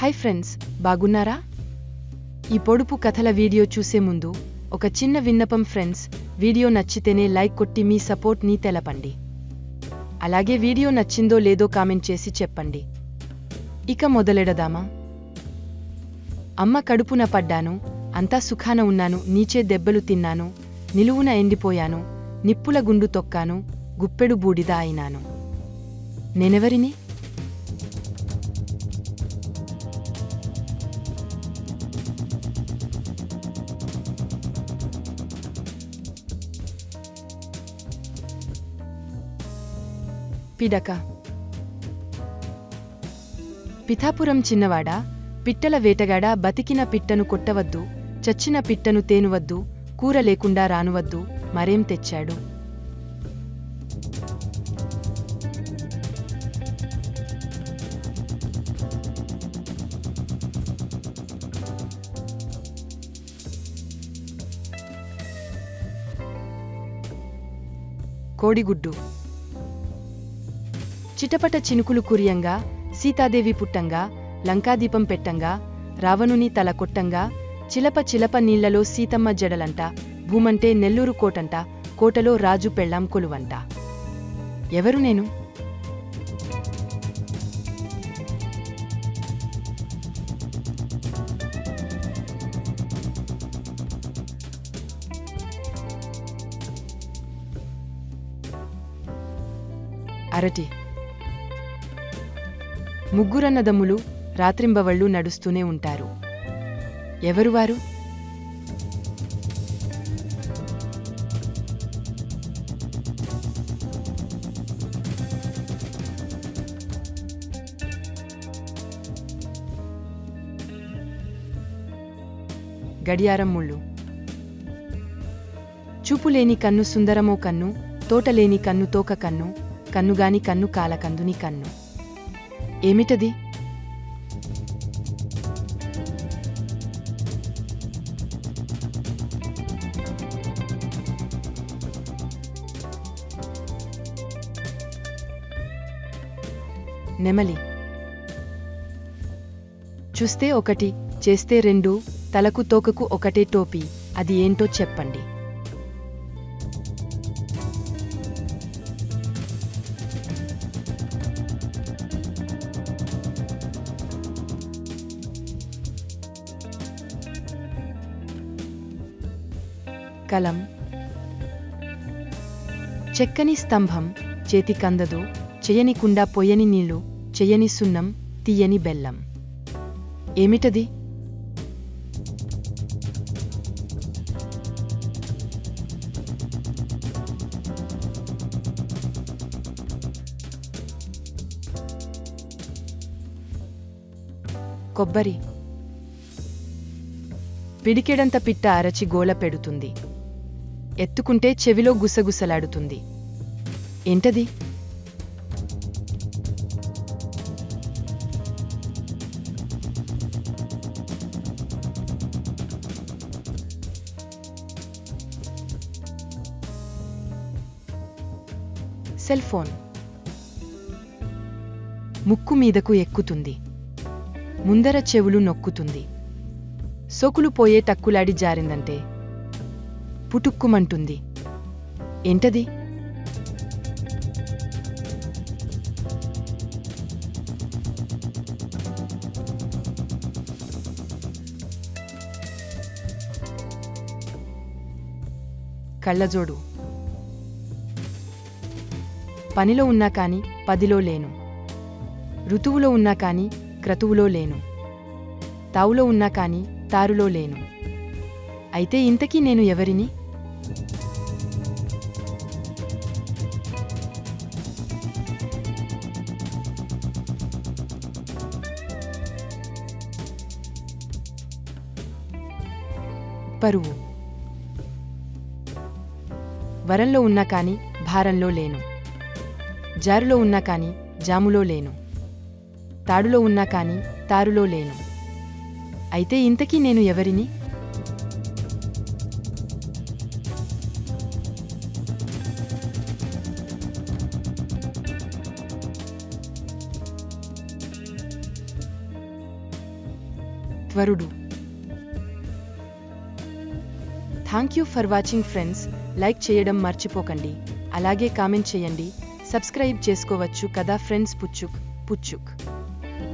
Hi friends, బాగున్నారా? ఈ పొడుపు కథల వీడియో చూసే ముందు ఒక చిన్న విన్నపం ఫ్రెండ్స్, వీడియో నచ్చితేనే లైక్ కొట్టి మీ సపోర్ట్ ని తెలపండి. అలాగే వీడియో నచ్చిందో లేదో కామెంట్ చేసి చెప్పండి. ఇక మొదలెడదామా? అమ్మ కడుపున పడ్డాను, అంతా సుఖాన ఉన్నాను, నీచే దెబ్బలు తిన్నాను, నిలువున ఎండిపోయాను, నిప్పుల గుండు తొక్కాను, గుప్పెడు బూడిద అయినాను. నేనెవరిని? పిడక. పిఠాపురం చిన్నవాడా, పిట్టల వేటగాడా, బతికిన పిట్టను కొట్టవద్దు, చచ్చిన పిట్టను తేనువద్దు, కూర లేకుండా రానువద్దు, మరేం తెచ్చాడు? కోడిగుడ్డు. చిటపట చినుకులు కురియంగా, సీతాదేవి పుట్టంగా, లంకాదీపం పెట్టంగా, రావణుని తల కొట్టంగా, చిలప చిలప నీళ్లలో సీతమ్మ జడలంట, భూమంటే నెల్లూరు కోటంట, కోటలో రాజు పెళ్ళాం కొలువంట. ఎవరు నేను? అరటి. ముగ్గురన్నదమ్ములు రాత్రింబవళ్ళు నడుస్తూనే ఉంటారు. ఎవరు వారు? గడియారం ముళ్ళు. చూపులేని కన్ను సుందరమో కన్ను, తోటలేని కన్ను తోక కన్ను, కన్నుగాని కన్ను కాలకందుని కన్ను. ఏమిటది? నెమలి. చూస్తే ఒకటి, చేస్తే రెండు, తలకు తోకకు ఒకటే టోపీ, అది ఏంటో చెప్పండి. కలం. చెక్కని స్తంభం, చేతి కందదు, చెయ్యని కుండ, పొయ్యని నీళ్లు, చెయ్యని సున్నం, తీయని బెల్లం. ఏమిటది? కొబ్బరి. పిడికెడంత పిట్ట అరచి గోల పెడుతుంది, ఎత్తుకుంటే చెవిలో గుసగుసలాడుతుంది. ఏంటది? Cell phone. ముక్కు మీదకు ఎక్కుతుంది, ముందర చెవులు నొక్కుతుంది, సోకులు పోయే టక్కులాడి జారిందంటే పుటుక్కుమంటుంది. ఏంటది? కళ్ళజోడు. పనిలో ఉన్నా కాని పదిలో లేను, ఋతువులో ఉన్నా కాని క్రతువులో లేను, తావులో ఉన్నా కాని తారులో లేను. అయితే ఇంతకీ నేను ఎవరిని? పరువు. వరంలో ఉన్నా కాని భారంలో లేను, జారులో ఉన్నా కాని జాములో లేను, తాడులో ఉన్నా కాని తారులో లేను. అయితే ఇంతకీ నేను ఎవరిని? త్వరుడు. Thank you for watching friends. Like చేయడం మర్చిపోకండి. అలాగే కామెంట్ చేయండి. సబ్స్క్రైబ్ చేసుకోవచ్చు కదా ఫ్రెండ్స్. పుచ్చుక్.